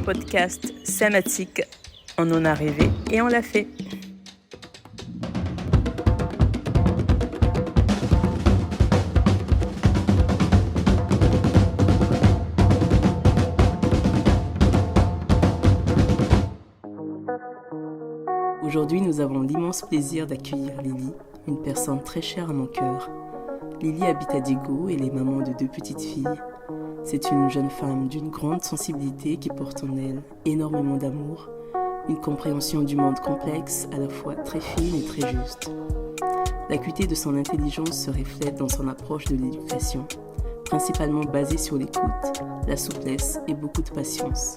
podcast Samatique. On en a rêvé et on l'a fait. Aujourd'hui, nous avons l'immense plaisir d'accueillir Lily, une personne très chère à mon cœur. Lily habite à Diego et elle est maman de 2 petites filles. C'est une jeune femme d'une grande sensibilité qui porte en elle énormément d'amour, une compréhension du monde complexe, à la fois très fine et très juste. L'acuité de son intelligence se reflète dans son approche de l'éducation, principalement basée sur l'écoute, la souplesse et beaucoup de patience.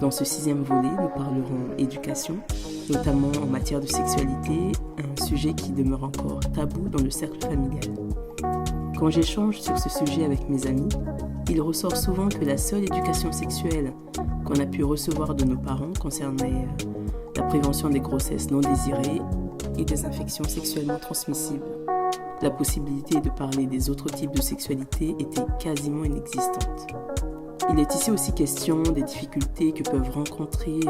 Dans ce 6e volet, nous parlerons éducation, notamment en matière de sexualité, un sujet qui demeure encore tabou dans le cercle familial. Quand j'échange sur ce sujet avec mes amis, il ressort souvent que la seule éducation sexuelle qu'on a pu recevoir de nos parents concernait la prévention des grossesses non désirées et des infections sexuellement transmissibles. La possibilité de parler des autres types de sexualité était quasiment inexistante. Il est ici aussi question des difficultés que peuvent rencontrer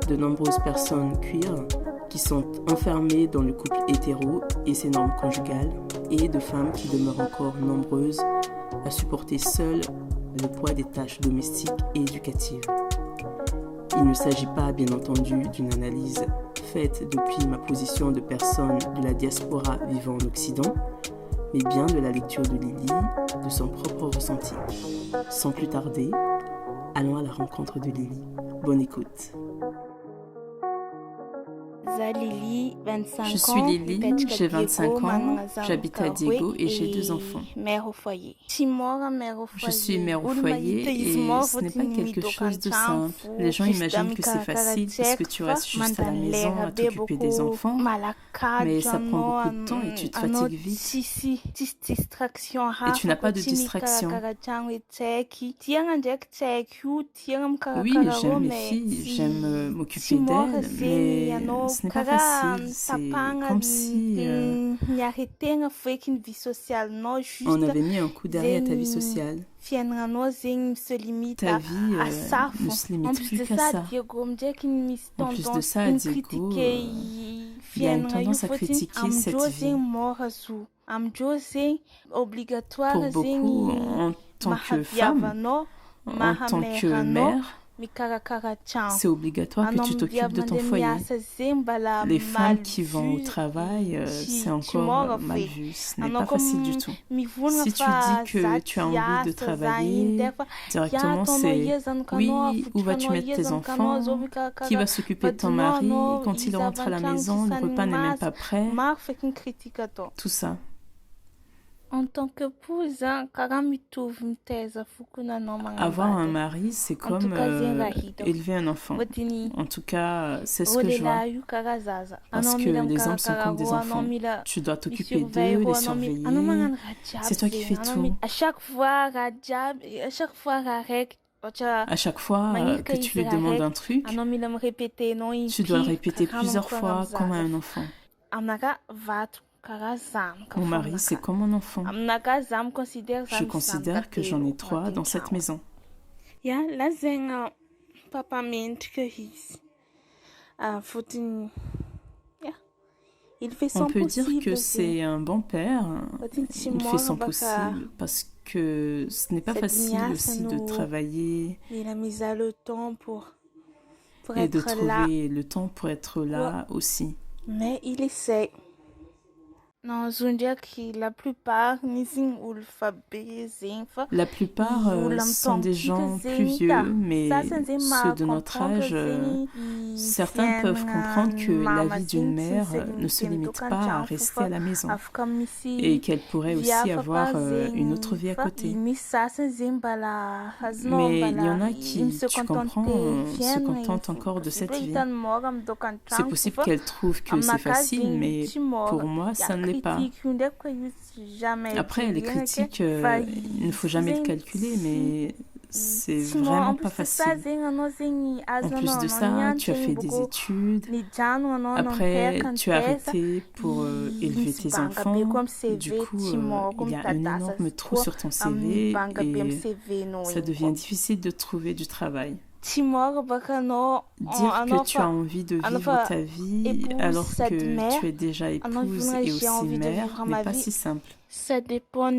de nombreuses personnes queer qui sont enfermées dans le couple hétéro et ses normes conjugales, et de femmes qui demeurent encore nombreuses à supporter seules le poids des tâches domestiques et éducatives. Il ne s'agit pas, bien entendu, d'une analyse faite depuis ma position de personne de la diaspora vivant en Occident, mais bien de la lecture de Lily, de son propre ressenti. Sans plus tarder, allons à la rencontre de Lily. Bonne écoute. Je suis Lily, j'ai 25 ans, j'habite à Diego et j'ai 2 enfants. Je suis mère au foyer et ce n'est pas quelque chose de simple. Les gens imaginent que c'est facile parce que tu restes juste à la maison à t'occuper des enfants, mais ça prend beaucoup de temps et tu te fatigues vite. Et tu n'as pas de distraction. Oui, j'aime les filles, j'aime m'occuper d'elles, mais ce n'est pas facile, c'est comme si on avait mis un coup d'arrêt à ta vie sociale. Ta vie ne se limite plus qu'à ça. En plus de ça, à Diego, il y a une tendance à critiquer cette vie. Pour beaucoup, en tant que femme, en tant que mère, c'est obligatoire que tu t'occupes de ton foyer. Les femmes qui vont au travail, c'est encore mal vu. Ce n'est pas facile du tout. Si tu dis que tu as envie de travailler, directement c'est « Oui, où vas-tu mettre tes enfants? Qui va s'occuper de ton mari? Quand il rentre à la maison, le repas n'est même pas prêt. » Tout ça. En tant qu'épouse, avoir un mari, c'est comme élever un enfant. En tout cas, c'est ce que je vois. Parce que les hommes sont comme des enfants. Tu dois t'occuper d'eux, les surveiller. C'est toi qui fais tout. À chaque fois que tu lui demandes un truc, tu dois le répéter plusieurs fois comme à un enfant. Mon mari, c'est comme mon enfant. Je considère que j'en ai 3 dans cette maison. On peut dire que c'est un bon père. Il fait son possible parce que ce n'est pas facile aussi de travailler et de trouver le temps pour être là aussi. Mais il essaie. La plupart sont des gens plus vieux, mais ceux de notre âge, certains peuvent comprendre que la vie d'une mère ne se limite pas à rester à la maison et qu'elle pourrait aussi avoir une autre vie à côté. Mais il y en a qui, tu comprends, se contentent encore de cette vie. C'est possible qu'elles trouvent que c'est facile, mais pour moi, ça ne l'est pas. Après, les critiques, il ne faut jamais le calculer, mais c'est vraiment pas facile. En plus de ça, tu as fait des études. Après, tu as arrêté pour élever tes enfants. Du coup, il y a un énorme trou sur ton CV et ça devient difficile de trouver du travail. Dire que tu as envie de vivre ta vie alors que tu es déjà épouse et aussi mère n'est pas si simple. Ça dépend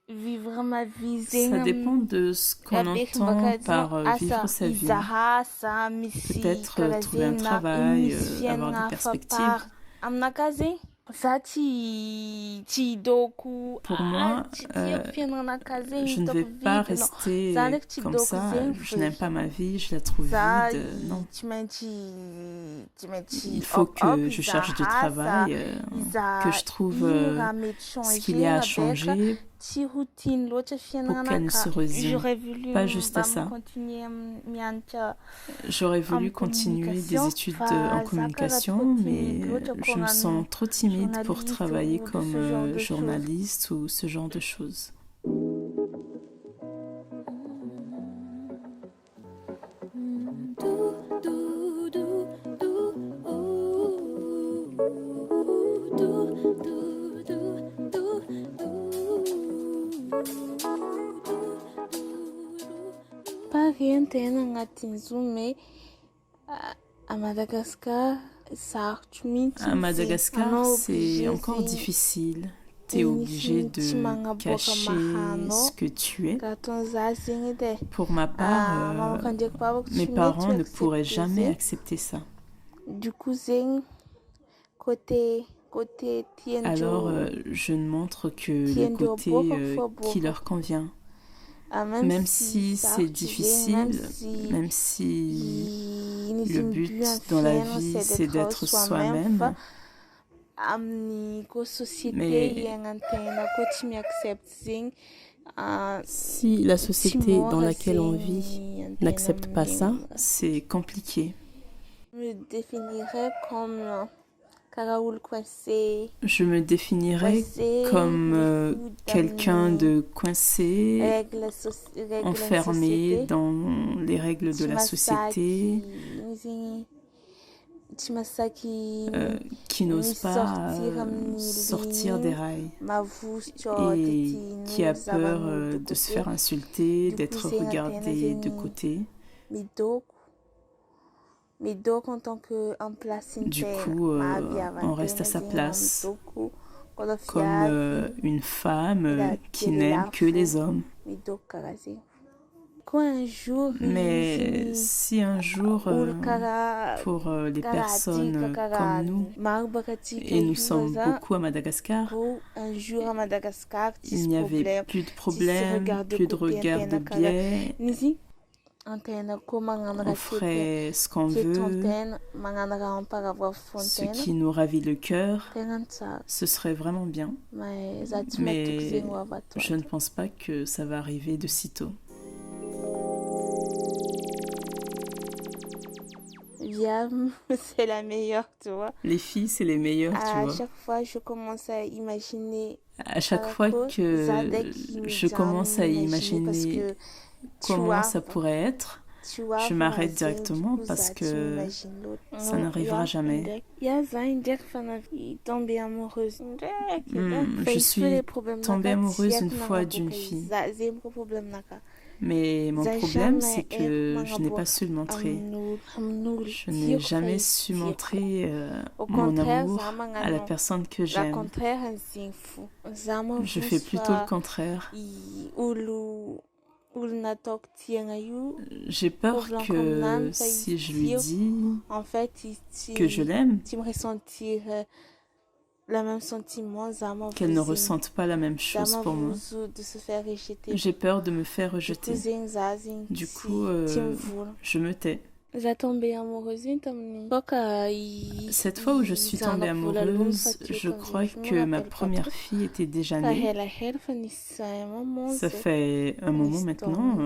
vivre ma vie. Ça dépend de ce qu'on entend par vivre sa vie. Peut-être trouver un travail, avoir des perspectives. Pour moi, je ne vais pas rester comme ça. Je n'aime pas ma vie, je la trouve vide. Non. Il faut que je cherche du travail, que je trouve ce qu'il y a à changer pour qu'elle ne se résume pas juste à ça. J'aurais voulu continuer des études en communication, mais je me sens trop timide pour travailler comme journaliste ou ce genre de choses. À Madagascar, c'est encore difficile. Tu es obligé de cacher ce que tu es. Pour ma part, mes parents ne pourraient jamais accepter ça. Alors, je ne montre que le côté qui leur convient. Même si c'est difficile, même si le but dans la vie c'est d'être soi-même, mais si la société dans laquelle on vit n'accepte pas ça, c'est compliqué. Je me définirais comme Je me définirais comme quelqu'un de coincé, enfermé dans les règles de la société, qui n'ose pas sortir des rails et qui a peur de se faire insulter, d'être regardé de côté. Du coup, on reste à sa place comme une femme qui n'aime que les hommes. Mais si un jour, pour les personnes comme nous, et nous sommes beaucoup à Madagascar, il n'y avait plus de problème, plus de regard de biais, on ferait ce qu'on veut, ce qui nous ravit le cœur, ce serait vraiment bien. Mais je ne pense pas que ça va arriver de sitôt. C'est la meilleure, tu vois. Les filles, c'est les meilleures, tu vois. À chaque fois, je commence à imaginer. À chaque fois que je commence à imaginer comment ça pourrait être, je m'arrête directement parce que ça n'arrivera jamais. Je suis tombée amoureuse une fois d'une fille. Mais mon problème, c'est que je n'ai pas su le montrer. Je n'ai jamais su montrer mon amour à la personne que j'aime. Je fais plutôt le contraire. J'ai peur que si je lui dis que je l'aime, le même sentiment, qu'elle ne ressente pas la même chose pour moi. J'ai peur de me faire rejeter. Du coup, je me tais. Cette fois où je suis tombée amoureuse, je crois que ma première fille était déjà née. Ça fait un moment maintenant.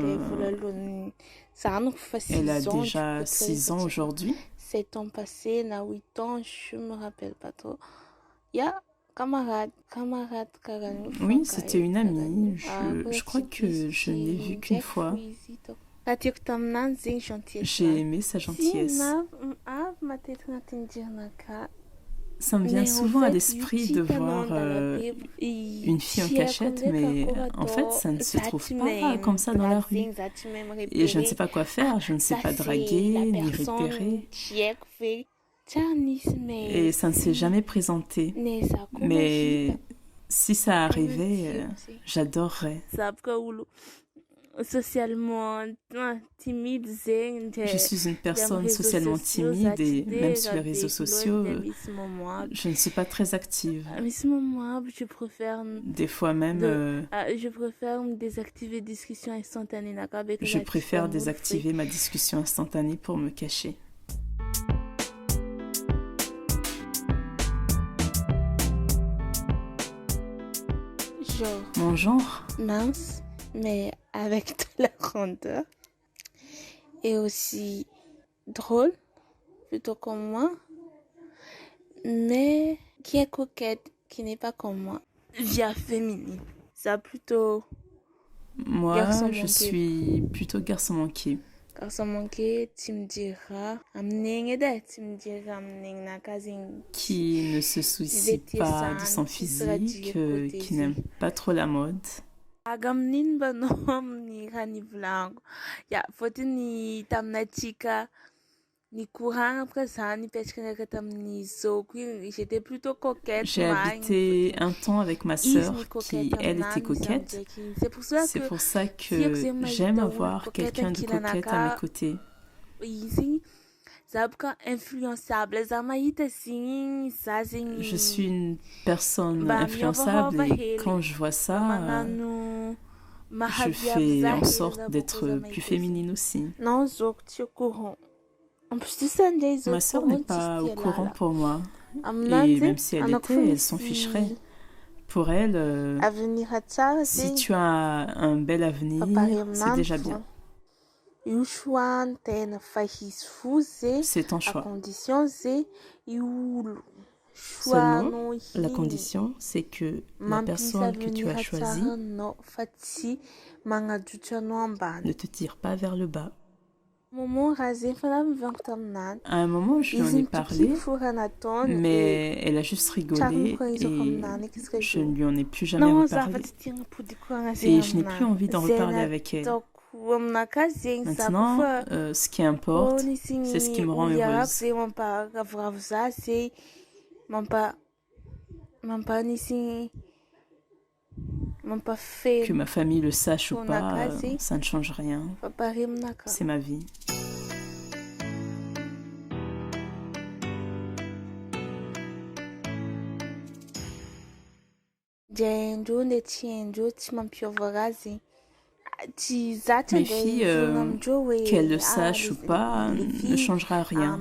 Elle a déjà 6 ans aujourd'hui. 7 ans passés, 8 ans, je me rappelle pas trop. Oui, c'était une amie. Je crois que je ne l'ai vue qu'une fois. J'ai aimé sa gentillesse. Ça me vient souvent à l'esprit de voir une fille en cachette, mais en fait, ça ne se trouve pas comme ça dans la rue. Et je ne sais pas quoi faire, je ne sais pas draguer, ni repérer. Et ça ne s'est jamais présenté. Mais si ça arrivait, j'adorerais. Socialement timide. Je suis une personne socialement timide et même sur les réseaux sociaux, je ne suis pas très active. Je préfère des fois même, je préfère désactiver discussion instantanée. Je préfère désactiver ma discussion instantanée pour me cacher. Mon genre mince, mais avec de la rondeur. Et aussi drôle, plutôt comme moi. Mais qui est coquette, qui n'est pas comme moi. Via féminine. Ça plutôt... Moi, je suis plutôt garçon manqué. Garçon manqué, tu me diras... Qui ne se soucie pas de son physique, qui n'aime pas trop la mode. Agamnin banom ni rani blanco. Ya, faut ni tamnatika ni courant après ça ni petchkene tamni so. J'étais plutôt coquette. J'ai habité un temps avec ma sœur qui, elle, était coquette. C'est pour ça que j'aime avoir quelqu'un de coquette à mes côtés. Je suis une personne influençable et quand je vois ça, je fais en sorte d'être plus féminine aussi. Ma sœur n'est pas au courant pour moi. Et même si elle était, elle s'en ficherait. Pour elle, si tu as un bel avenir, c'est déjà bien. C'est ton choix. Seulement, la condition, c'est que la personne que tu as choisie ne te tire pas vers le bas. À un moment, je lui en ai parlé, mais elle a juste rigolé et je ne lui en ai plus jamais reparlé. Et je n'ai plus envie d'en reparler avec elle. Maintenant, ce qui importe, c'est ce qui me rend heureuse. Que ma famille le sache ou pas, ça ne change rien. C'est ma vie. Mes filles, qu'elles le sachent ou pas, ne changera rien.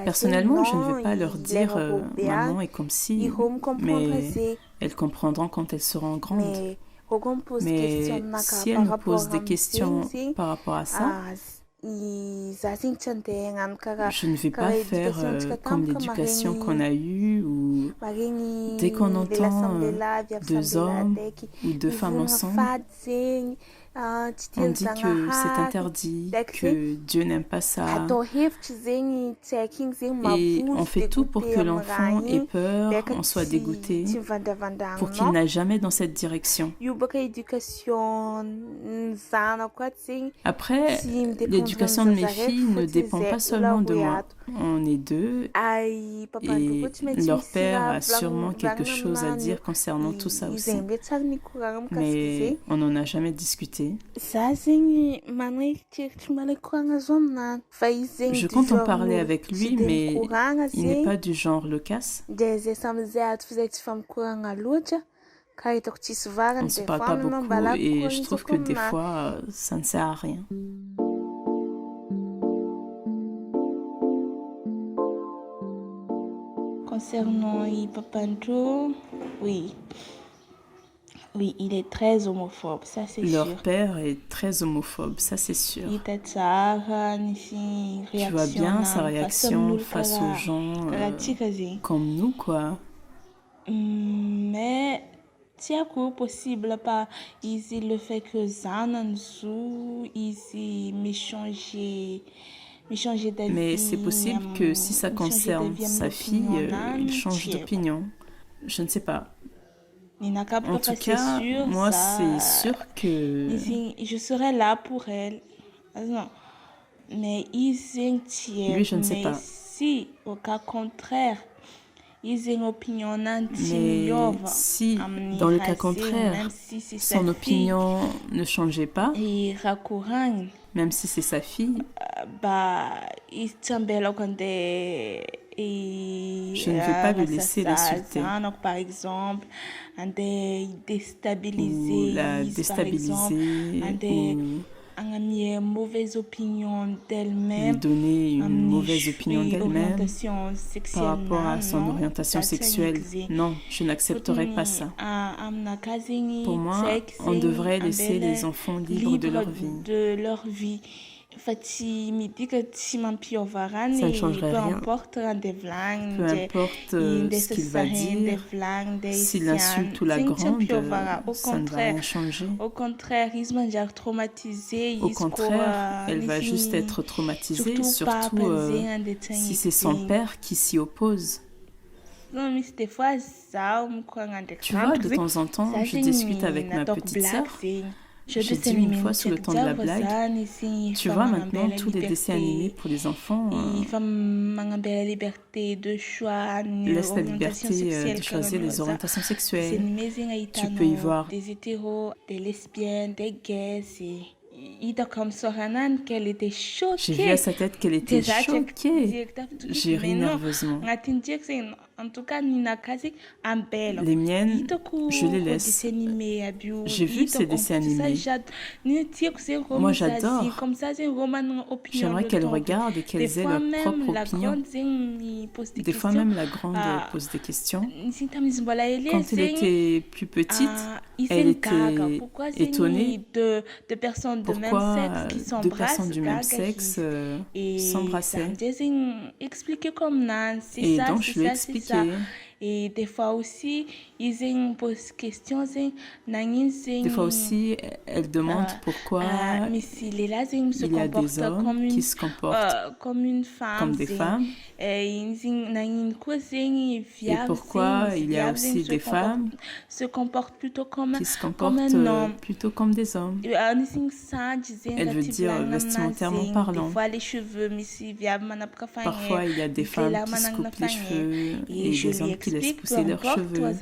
Personnellement, je ne vais pas leur dire « maman est comme si », mais elles comprendront quand elles seront grandes. Mais si elles nous posent des questions par rapport à ça, je ne vais pas faire comme l'éducation qu'on a eue où dès qu'on entend 2 hommes ou 2 femmes ensemble, on dit que c'est interdit, que Dieu n'aime pas ça. Et on fait tout pour que l'enfant ait peur, en soit dégoûté, pour qu'il n'aille jamais dans cette direction. Après, l'éducation de mes filles ne dépend pas seulement de moi. On est 2 et leur père a sûrement quelque chose à dire concernant tout ça aussi. Mais on n'en a jamais discuté. Je compte en parler avec lui, mais il n'est pas du genre loquace. On ne se parle pas beaucoup et je trouve que des fois, ça ne sert à rien. Concernant Papandjo, oui. Oui, il est très homophobe, ça c'est sûr. Leur père est très homophobe, ça c'est sûr. Tu vois bien sa réaction face aux gens comme nous, quoi. Mais c'est possible pas ici le fait que Zananzu ici m'échanger Mais c'est possible que si ça concerne sa fille, il change d'opinion. Je ne sais pas. En tout cas, moi, c'est sûr que... Je serai là pour elle. Mais lui, je ne sais pas. Si, au cas contraire, ils ont une opinion Mais si, dans le cas contraire, son opinion ne changeait pas, même si c'est sa fille, je ne vais pas lui laisser l'insulter par exemple, ou la déstabiliser ou mauvaise opinion d'elle-même, lui donner une mauvaise opinion d'elle-même par rapport à son orientation sexuelle. Non, je n'accepterai pas ça. Pour moi, on devrait laisser les enfants libres de leur vie. Ça ne changerait rien. Peu importe ce qu'il va dire, s'il insulte ou la grande, ça ne va rien changer. Au contraire, elle va juste être traumatisée, surtout si c'est son père qui s'y oppose. Tu vois, de temps en temps, je discute avec ma petite sœur. J'ai dit une fois sur le temps de la blague, tu vois maintenant tous les dessins animés pour les enfants laissent la liberté de choisir les orientations sexuelles. Tu peux y voir des hétéros, des lesbiennes, des gays. J'ai vu à sa tête qu'elle était choquée. J'ai ri nerveusement. Les miennes, je les laisse. J'ai vu ces dessins animés. Moi, j'adore. J'aimerais qu'elles regardent et qu'elles aient leur propre opinion. Des fois, même la grande pose des questions. Quand elle était plus petite, elle était étonnée. Pourquoi deux personnes du même sexe s'embrassaient. Et donc, je lui ai expliqué. Et des fois aussi, ils posent questions. Des fois aussi, elle demande pourquoi il y a des hommes qui se comportent comme des femmes. Et pourquoi il y a aussi des femmes qui se comportent plutôt comme des hommes. Elle veut dire vestimentairement parlant. Parfois, il y a des femmes qui se coupent les cheveux et des hommes qui laissent pousser leurs cheveux.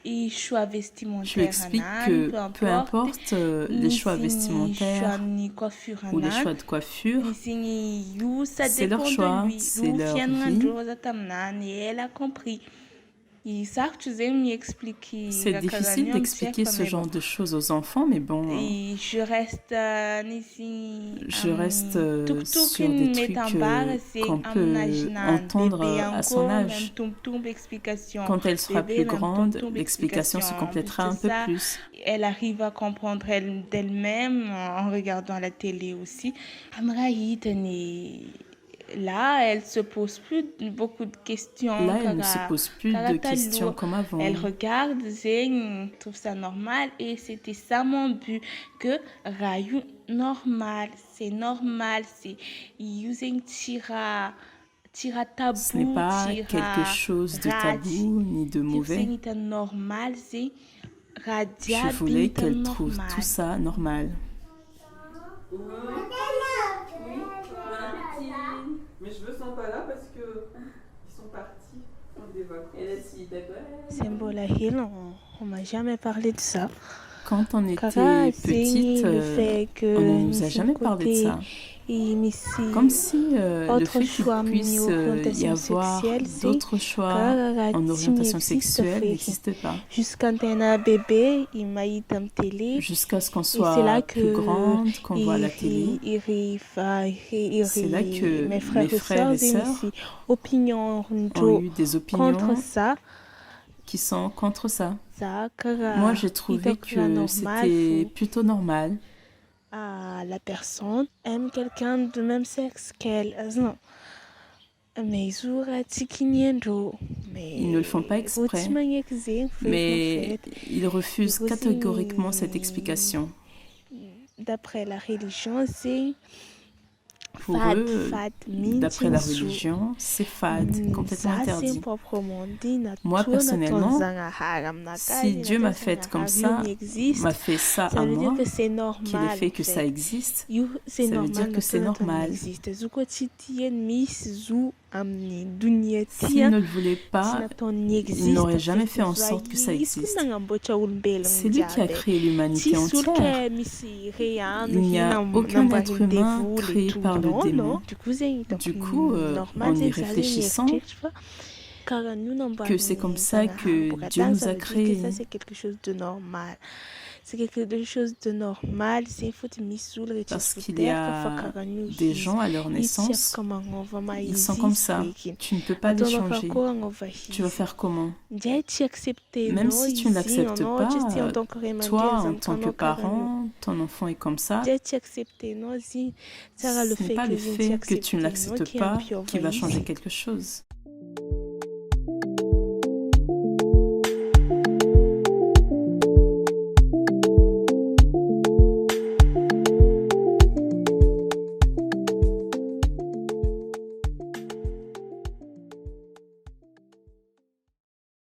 Je lui explique que peu importe les choix vestimentaires ou les choix de coiffure, c'est leur choix, c'est leur vie. Elle a compris. C'est difficile d'expliquer ce genre de choses aux enfants, mais bon, je reste sur des trucs qu'on peut entendre à son âge. Quand elle sera plus grande, l'explication se complétera un peu plus. Elle arrive à comprendre d'elle-même en regardant la télé aussi. Là, elle se pose plus beaucoup de questions. Là, elle ne se pose plus de questions comme avant. Elle regarde, trouve ça normal. Et c'était ça mon but, que Rayu normal, c'est normal, c'est tabou. Ce n'est pas quelque chose de tabou ni de mauvais. Je voulais qu'elle trouve tout ça normal. Mes cheveux sont pas là parce que ils sont partis prendre des vacances. Et là, si d'accord. On m'a jamais parlé de ça. Quand on était petite, on ne nous a jamais parlé de ça. Comme si le fait qu'il puisse y avoir d'autres choix en orientation sexuelle n'existe pas. Jusqu'à ce qu'on soit plus grande, qu'on voit la télé. C'est là que mes frères et sœurs ont eu des opinions qui sont contre ça. Moi, j'ai trouvé que c'était plutôt normal. La personne aime quelqu'un de même sexe qu'elle. Mais ils ne le font pas exprès. Mais ils refusent catégoriquement cette explication. D'après la religion, c'est Pour eux, d'après la religion, c'est fade, complètement interdit. Moi, personnellement, si Dieu m'a faite comme ça, m'a fait ça à moi, qu'il ait fait que ça existe, ça veut dire que c'est normal. S'il ne le voulait pas, il n'aurait jamais fait en sorte que ça existe. C'est lui qui a créé l'humanité entière. Il n'y a aucun être humain créé par le démon. Du coup, en y réfléchissant, que c'est comme ça que Dieu nous a créés. C'est quelque chose de normal. C'est quelque chose de normal. Parce qu'il y a des gens à leur naissance, ils sont comme ça. Tu ne peux pas les changer. Tu vas faire comment? Même si tu ne l'acceptes pas, toi, en tant que parent, ton enfant est comme ça. Ce n'est pas le fait que tu ne l'acceptes pas qui va changer quelque chose.